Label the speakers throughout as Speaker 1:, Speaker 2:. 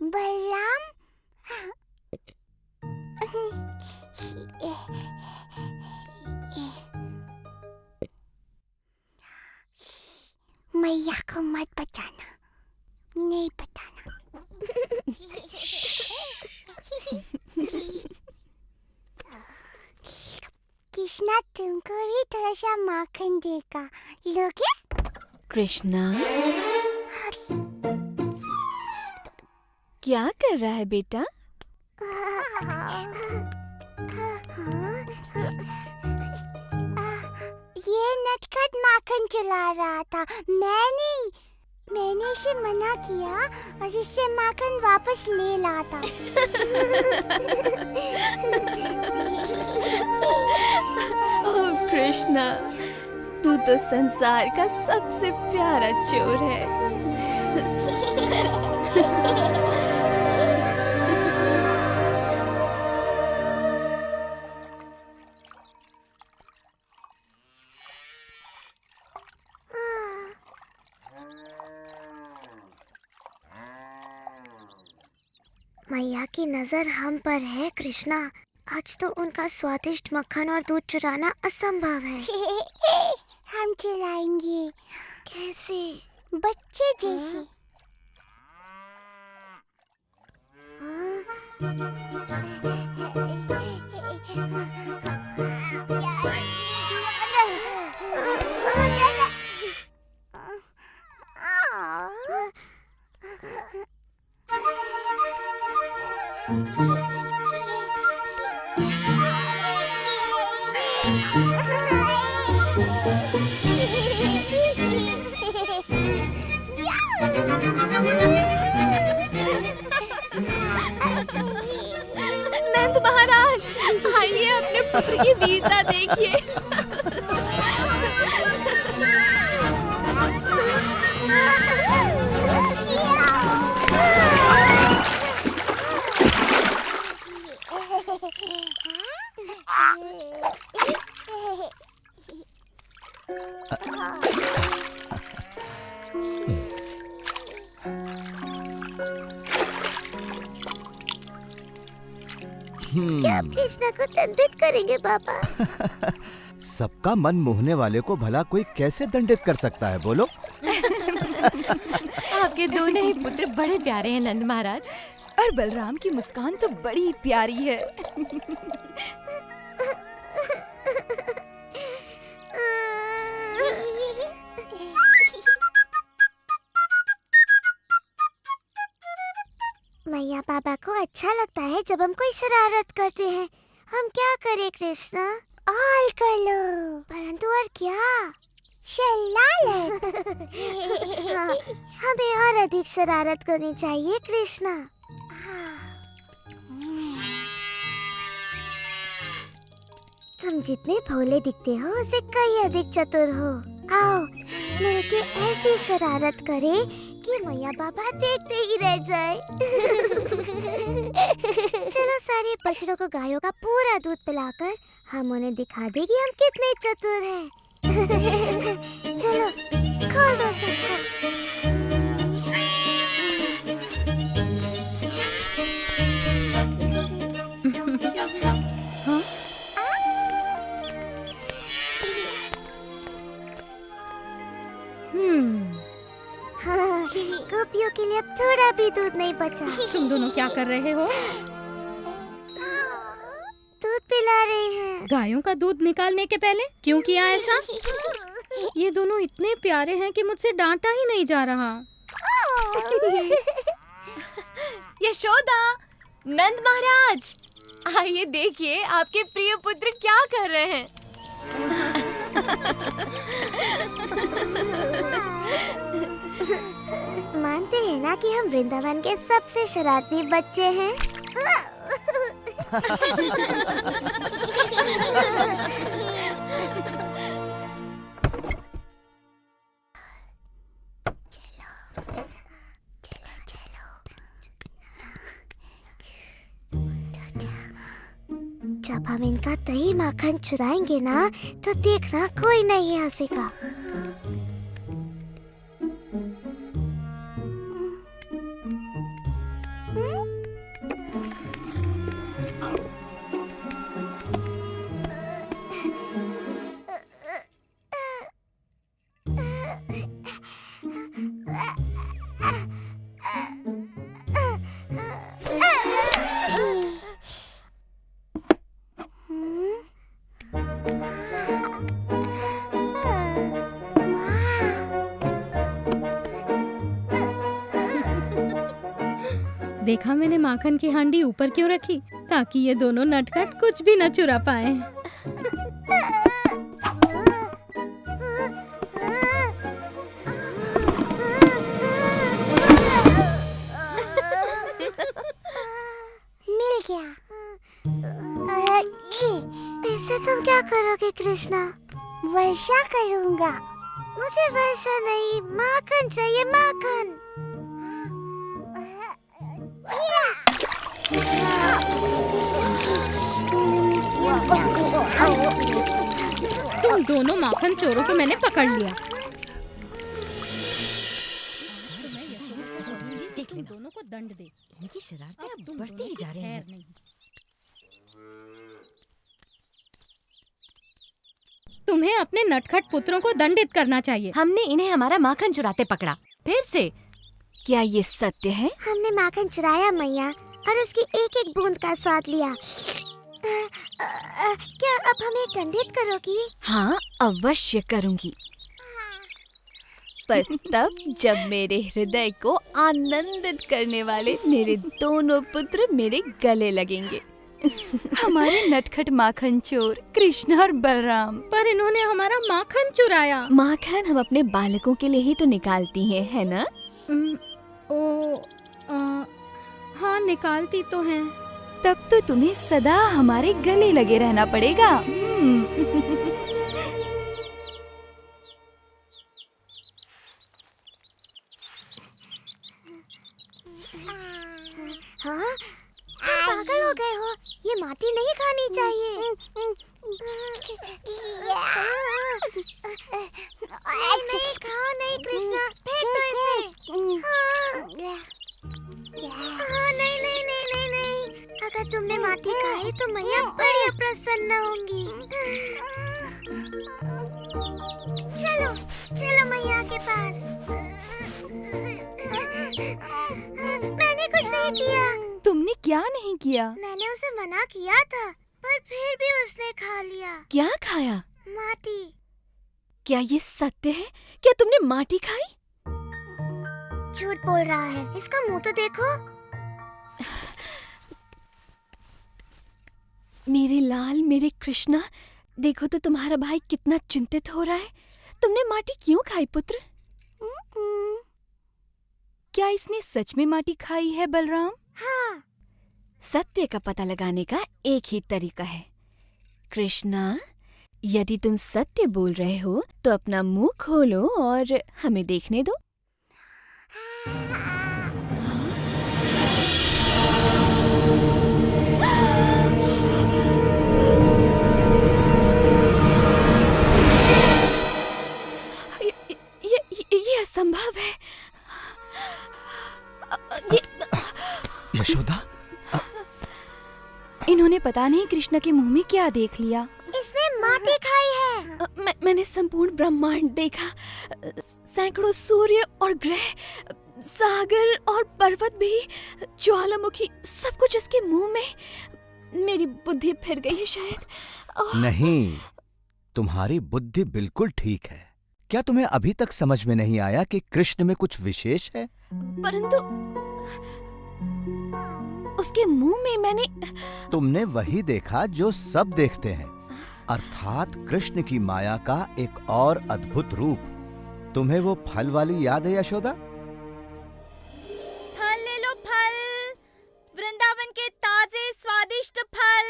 Speaker 1: बलराम, मैया को मत बताना, नहीं बताना। कृष्णा तुमको भी थोड़ा सा माखन देगा, लोगे?
Speaker 2: कृष्णा, क्या कर रहा है बेटा?
Speaker 1: ये नटखट माखन चला रहा था। मैंने इसे मना किया और इससे माखन वापस ले लाता।
Speaker 2: ओह कृष्णा, तू तो संसार का सबसे प्यारा चोर है।
Speaker 1: मैया की नजर हम पर है कृष्णा। आज तो उनका स्वादिष्ट मक्खन और दूध चुराना असंभव है। हम चुराएंगे। कैसे? बच्चे जैसे।
Speaker 2: नंद महाराज, आइए अपने पुत्र की वीरता देखिए।
Speaker 1: क्या आप कृष्णा को दंडित करेंगे पापा?
Speaker 3: सबका मन मोहने वाले को भला कोई कैसे दंडित कर सकता है, बोलो?
Speaker 2: आपके दोनों ही पुत्र बड़े प्यारे हैं नंद महाराज, और बलराम की मुस्कान तो बड़ी प्यारी है।
Speaker 1: मैया पापा को अच्छा लगता है जब हम कोई शरारत करते हैं। हम क्या करें कृष्णा? और कर लो, परंतु और क्या? शरारत। हाँ, हमें और अधिक शरारत करनी चाहिए कृष्णा। तुम जितने भोले दिखते हो उससे कई अधिक चतुर हो। आओ मिलके ऐसी शरारत करें कि मैया बाबा देखते ही रह जाए। चलो सारे बछड़ों को गायों का पूरा दूध पिलाकर हम उन्हें दिखा दें कि हम कितने चतुर हैं। चलो खोल दो सबको। हाँ, गोपियों के लिए अब थोड़ा भी दूध नहीं बचा जा।
Speaker 2: तुम दोनों क्या कर रहे हो?
Speaker 1: दूध पिला रही हैं।
Speaker 2: गायों का दूध निकालने के पहले क्यों किया ऐसा? ये दोनों इतने प्यारे हैं कि मुझसे डांटा ही नहीं जा रहा।
Speaker 4: यशोदा, नंद महाराज, आइए देखिए आपके प्रिय पुत्र क्या कर रहे हैं।
Speaker 1: मानते हैं ना कि हम वृंदावन के सबसे शरारती बच्चे हैं। जब हम इनका दही माखन चुराएंगे ना, तो देखना कोई नहीं हंसेगा।
Speaker 2: देखा मैंने माखन की हांडी ऊपर क्यों रखी? ताकि ये दोनों नटखट कुछ भी न चुरा पाए।
Speaker 1: मिल गया। इससे तुम क्या करोगे कृष्णा? वर्षा करूंगा। मुझे वर्षा नहीं, माखन चाहिए, माखन।
Speaker 2: तुम दोनों माखन चोरों को मैंने पकड़ लिया। देख लेना, दोनों को दंड दे।
Speaker 4: इनकी शरारतें अब बढ़ती ही जा रही हैं।
Speaker 2: तुम्हें अपने नटखट पुत्रों को दंडित करना चाहिए।
Speaker 4: हमने इन्हें हमारा माखन चुराते पकड़ा, फिर से। क्या ये सत्य है?
Speaker 1: हमने माखन चुराया मैया, और उसकी एक एक बूंद का स्वाद लिया। क्या अब हमें दंडित करोगी?
Speaker 4: हाँ, अवश्य करूंगी, पर तब जब मेरे हृदय को आनंदित करने वाले मेरे दोनों पुत्र मेरे गले लगेंगे।
Speaker 5: हमारे नटखट माखन चोर कृष्ण और बलराम।
Speaker 2: पर इन्होंने हमारा माखन चुराया।
Speaker 4: माखन हम अपने बालकों के लिए ही तो निकालती हैं, है ना?
Speaker 2: हाँ, निकालती तो हैं।
Speaker 5: तब तो तुम्हें सदा हमारे गले लगे रहना पड़ेगा।
Speaker 1: हाँ? तुम पागल हो गए हो? ये माटी नहीं खानी चाहिए। नहीं खाओ नहीं कृष्णा, फेंक दो इसे। हाँ, नहीं नहीं नहीं नहीं नहीं, अगर तुमने माटी खाई तो मैया बड़ी अप्रसन्न होंगी। चलो चलो मैया के पास। मैंने कुछ नहीं किया।
Speaker 5: तुमने क्या नहीं किया?
Speaker 1: मैंने उसे मना किया था, पर फिर भी उसने खा लिया।
Speaker 4: क्या खाया?
Speaker 1: माटी।
Speaker 4: क्या ये सत्य है? क्या तुमने माटी खाई?
Speaker 1: झूठ बोल रहा है, इसका मुंह तो देखो।
Speaker 4: मेरे लाल, मेरे कृष्णा, देखो तो तुम्हारा भाई कितना चिंतित हो रहा है। तुमने माटी क्यों खाई पुत्र?
Speaker 5: क्या इसने सच में माटी खाई है बलराम?
Speaker 1: हाँ।
Speaker 4: सत्य का पता लगाने का एक ही तरीका है। कृष्णा, यदि तुम सत्य बोल रहे हो तो अपना मुंह खोलो और हमें देखने दो। ये असंभव है।
Speaker 3: यशोदा,
Speaker 5: इन्होंने पता नहीं कृष्ण के मुंह में क्या देख लिया।
Speaker 1: इसने माटी खाई है।
Speaker 4: मैंने संपूर्ण ब्रह्मांड देखा। सैकड़ों सूर्य और ग्रह, सागर और पर्वत भी। ज्वालामुखी, सब कुछ इसके मुंह में। मेरी बुद्धि फिर गई है शायद।
Speaker 3: नहीं, तुम्हारी बुद्धि बिल्कुल ठीक है। क्या तुम्हें अभी तक समझ में नहीं आया कि कृष्ण में कुछ विशेष है?
Speaker 4: परंतु उसके मुंह में मैंने
Speaker 3: तुमने वही देखा जो सब देखते हैं, अर्थात कृष्ण की माया का एक और अद्भुत रूप। तुम्हें वो फल वाली याद है यशोदा?
Speaker 2: फल ले लो, फल, वृंदावन के ताजे स्वादिष्ट फल।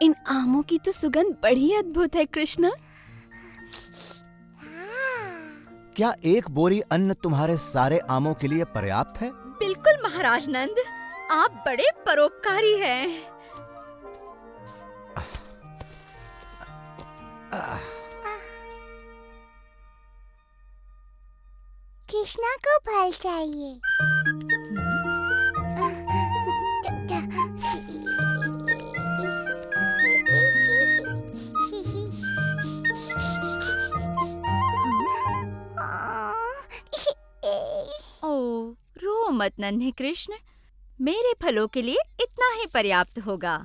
Speaker 4: इन आमों की तो सुगंध बड़ी अद्भुत है कृष्ण।
Speaker 3: क्या एक बोरी अन्न तुम्हारे सारे आमों के लिए पर्याप्त है?
Speaker 2: बिल्कुल महाराज नंद, आप बड़े परोपकारी हैं।
Speaker 1: कृष्णा को फल चाहिए।
Speaker 2: ओ, रो मत नन्हे कृष्ण, मेरे फलों के लिए इतना ही पर्याप्त होगा।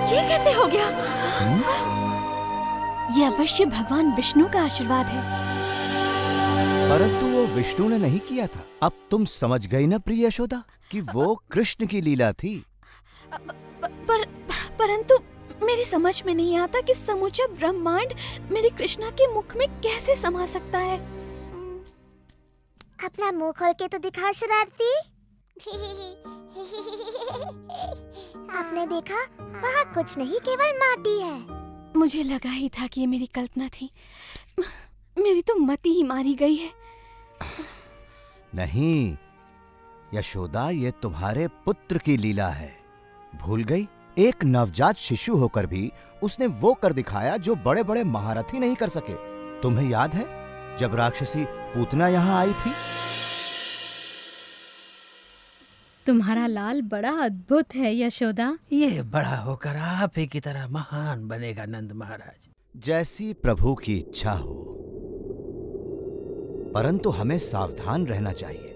Speaker 4: ये कैसे हो गया? ये अवश्य भगवान विष्णु का आशीर्वाद है।
Speaker 3: परंतु वो विष्णु ने नहीं किया था। अब तुम समझ गई ना प्रिय यशोदा कि वो कृष्ण की लीला थी।
Speaker 4: परंतु मेरी समझ में नहीं आता कि समूचा ब्रह्मांड मेरी कृष्णा के मुख में कैसे समा सकता है।
Speaker 1: अपना मुंह खोल के तो दिखा शरारती। आपने देखा, वहाँ कुछ नहीं, केवल माटी है।
Speaker 4: मुझे लगा ही था कि ये मेरी कल्पना थी। मेरी तो मति ही मारी गई है।
Speaker 3: नहीं यशोदा, ये तुम्हारे पुत्र की लीला है। भूल गई? एक नवजात शिशु होकर भी उसने वो कर दिखाया जो बड़े बड़े महारथी नहीं कर सके। तुम्हें याद है जब राक्षसी पूतना यहाँ आई थी?
Speaker 2: तुम्हारा लाल बड़ा अद्भुत है यशोदा।
Speaker 6: ये बड़ा होकर आप ही की तरह महान बनेगा नंद महाराज।
Speaker 3: जैसी प्रभु की इच्छा हो, परंतु हमें सावधान रहना चाहिए।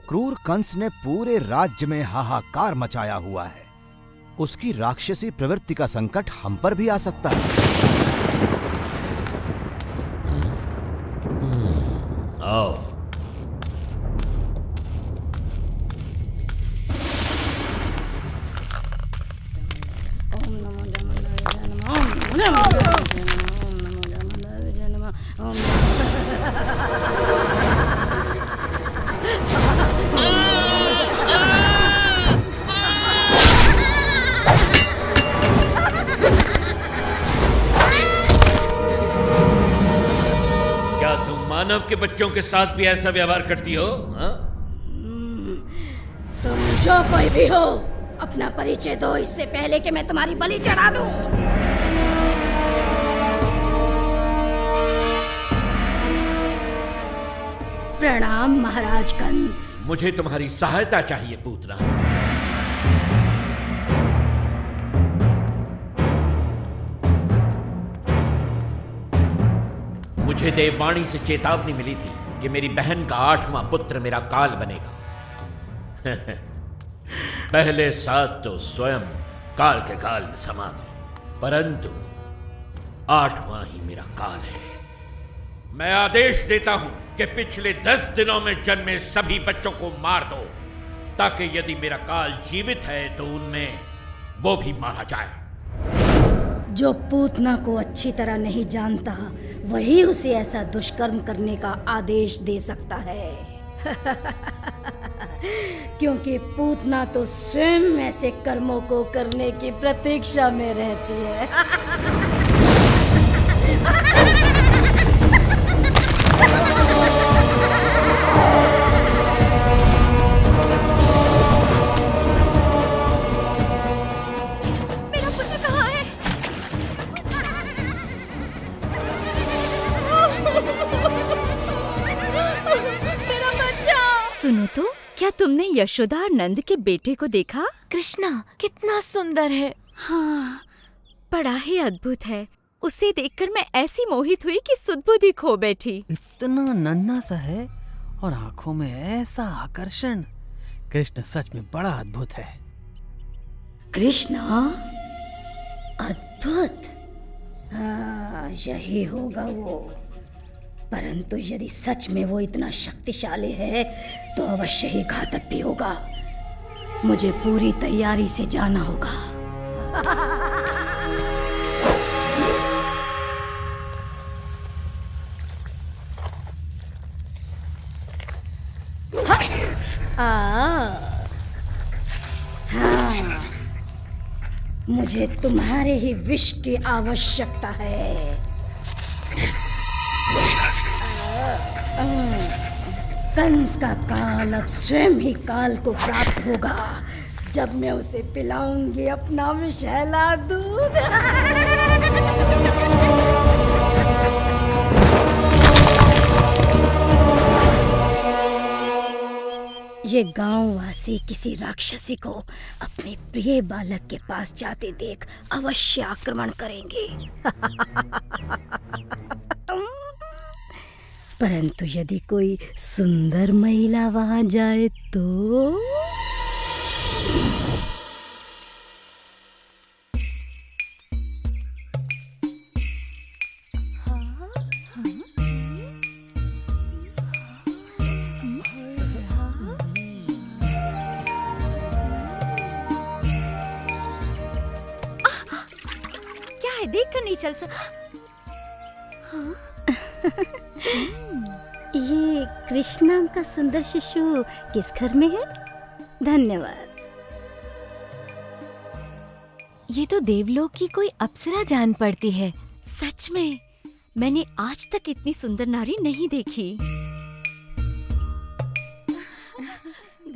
Speaker 3: क्रूर कंस ने पूरे राज्य में हाहाकार मचाया हुआ है। उसकी राक्षसी प्रवृत्ति का संकट हम पर भी आ सकता है।
Speaker 7: आओ। मानव के बच्चों के साथ भी ऐसा व्यवहार करती हो? हाँ?
Speaker 8: तुम जो कोई भी हो, अपना परिचय दो, इससे पहले कि मैं तुम्हारी बलि चढ़ा दूं। प्रणाम महाराज कंस।
Speaker 7: मुझे तुम्हारी सहायता चाहिए पूतना। मुझे देववाणी से चेतावनी मिली थी कि मेरी बहन का 8वां पुत्र मेरा काल बनेगा। पहले 7 तो स्वयं काल के काल में समा गए, परंतु 8वां ही मेरा काल है। मैं आदेश देता हूं कि पिछले 10 दिनों में जन्मे सभी बच्चों को मार दो, ताकि यदि मेरा काल जीवित है तो उनमें वो भी मारा जाए।
Speaker 8: जो पूतना को अच्छी तरह नहीं जानता, वही उसे ऐसा दुष्कर्म करने का आदेश दे सकता है। क्योंकि पूतना तो स्वयं ऐसे कर्मों को करने की प्रतीक्षा में रहती है।
Speaker 4: सुनो तो, क्या तुमने यशोदा और नंद के बेटे को देखा? कृष्णा कितना सुंदर है। हाँ, बड़ा ही अद्भुत है। उसे देखकर मैं ऐसी मोहित हुई कि सुध-बुद्धि खो बैठी।
Speaker 6: इतना नन्हा सा है और आंखों में ऐसा आकर्षण। कृष्ण सच में बड़ा अद्भुत है।
Speaker 8: कृष्णा अद्भुत, हाँ यही होगा वो। परंतु यदि सच में वो इतना शक्तिशाली है तो अवश्य ही घातक भी होगा। मुझे पूरी तैयारी से जाना होगा। हाँ, मुझे तुम्हारे ही विष की आवश्यकता है। कंस का काल अब स्वयं ही काल को प्राप्त होगा जब मैं उसे पिलाऊंगी अपना विषैला दूध। ये गांववासी किसी राक्षसी को अपने प्रिय बालक के पास जाते देख अवश्य आक्रमण करेंगे। परंतु यदि कोई सुंदर महिला वहां जाए तो
Speaker 4: देख कर नहीं चल सका।
Speaker 8: ये कृष्ण नाम का सुंदर शिशु किस घर में है? धन्यवाद।
Speaker 4: ये तो देवलोक की कोई अप्सरा जान पड़ती है। सच में मैंने आज तक इतनी सुंदर नारी नहीं देखी।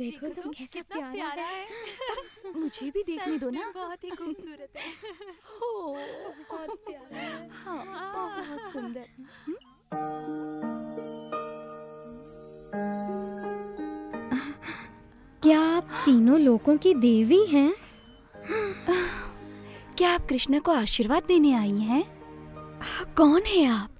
Speaker 2: देखो तो कैसा प्यारा है।
Speaker 5: मुझे भी देखने दो ना। बहुत ही खूबसूरत है। हो,
Speaker 2: बहुत प्यारा है।
Speaker 5: हाँ, बहुत सुंदर।
Speaker 2: क्या आप तीनों लोगों की देवी हैं?
Speaker 5: क्या आप कृष्ण को आशीर्वाद देने आई हैं?
Speaker 4: कौन है आप?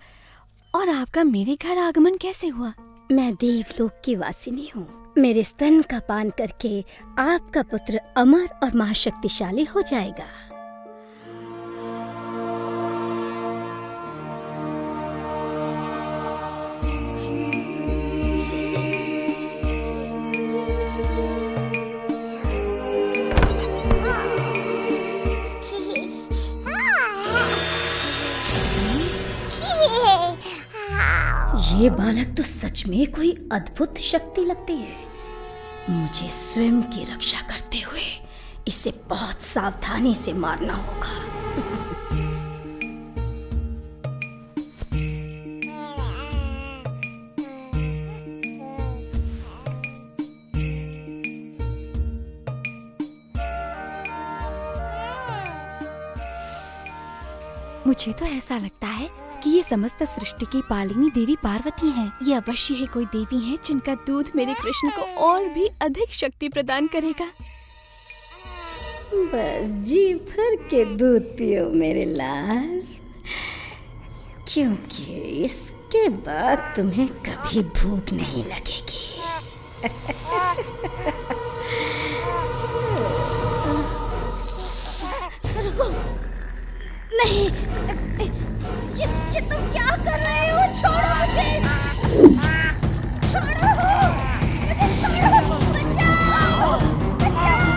Speaker 4: और आपका मेरे घर आगमन कैसे हुआ?
Speaker 8: मैं देवलोक की वासिनी हूँ। मेरे स्तन का पान करके आपका पुत्र अमर और महाशक्तिशाली हो जाएगा। ये बालक तो सच में कोई अद्भुत शक्ति लगती है। मुझे स्वयं की रक्षा करते हुए इसे बहुत सावधानी से मारना होगा।
Speaker 5: मुझे तो ऐसा लगता है कि ये समस्त सृष्टि की पालिनी देवी पार्वती हैं। ये अवश्य ही कोई देवी हैं जिनका दूध मेरे कृष्ण को और भी अधिक शक्ति प्रदान करेगा।
Speaker 8: बस जी भर के दूध पियो मेरे लाल, क्योंकि इसके बाद तुम्हें कभी भूख नहीं लगेगी। रुको, नहीं, ये तुम क्या कर रहे हो? छोड़ो मुझे, छोड़ो मुझे, छोड़ो, बचाओ, बचाओ।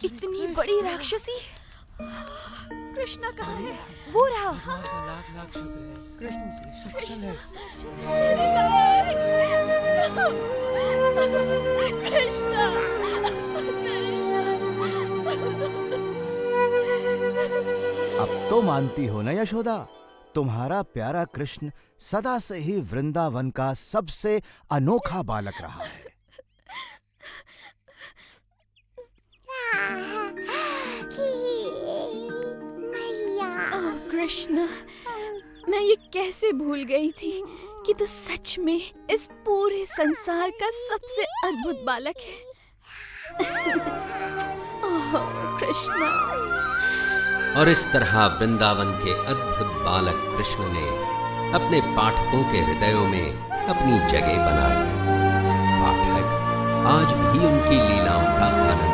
Speaker 5: इतनी बड़ी राक्षसी कृष्णा कहाँ है? वो रहा।
Speaker 6: लाख शुक्र है, कृष्ण की सक्षम है।
Speaker 5: कृष्णा,
Speaker 3: तो मानती हो ना यशोदा, तुम्हारा प्यारा कृष्ण सदा से ही वृंदावन का सबसे अनोखा बालक रहा है।
Speaker 5: ओह कृष्ण, मैं ये कैसे भूल गई थी कि तू सच में इस पूरे संसार का सबसे अद्भुत बालक है। ओह कृष्ण।
Speaker 9: और इस तरह वृंदावन के अद्भुत बालक कृष्ण ने अपने पाठकों के हृदयों में अपनी जगह बना ली। पाठक आज भी उनकी लीलाओं का आनंद